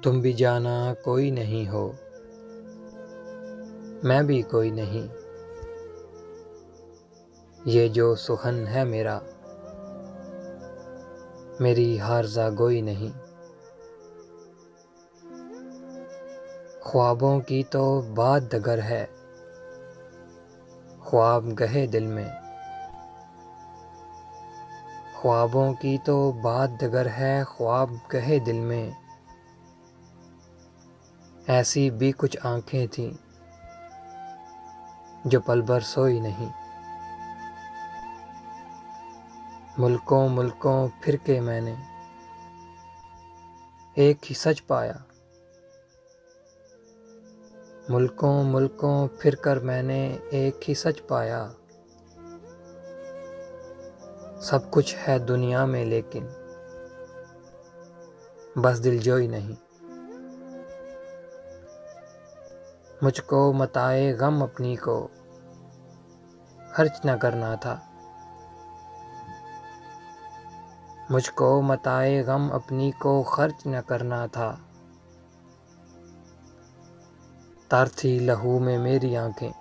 تم بھی جانا کوئی نہیں ہو، میں بھی کوئی نہیں، یہ جو سخن ہے میرا، میری ہارزہ گوئی نہیں۔ خوابوں کی تو بات دگر ہے، خواب گہے دل میں، خوابوں کی تو بات دگر ہے، خواب گہے دل میں، ایسی بھی کچھ آنکھیں تھیں جو پل بھر سوئی نہیں۔ ملکوں ملکوں پھر کے میں نے ایک ہی سچ پایا، ملکوں ملکوں پھر کر میں نے ایک ہی سچ پایا، سب کچھ ہے دنیا میں لیکن بس دل جوئی نہیں۔ مجھ کو متاع غم اپنی کو خرچ نہ کرنا تھا، مجھ کو متاع غم اپنی کو خرچ نہ کرنا تھا، تر تھی لہو میں میری آنکھیں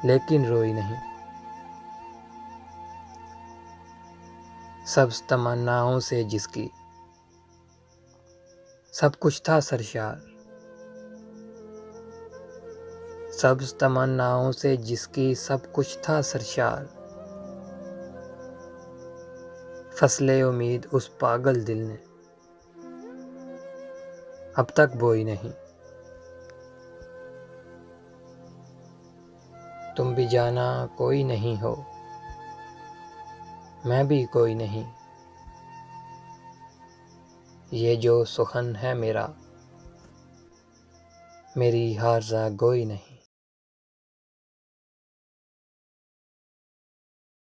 لیکن روئی نہیں۔ سبز تمناؤں سے جس کی سب کچھ تھا سرشار، سبز تمناؤں سے جس کی سب کچھ تھا سرشار، فصل امید اس پاگل دل نے اب تک بوئی نہیں۔ تم بھی جانا کوئی نہیں ہو، میں بھی کوئی نہیں، یہ جو سخن ہے میرا، میری ہارزہ گوئی نہیں۔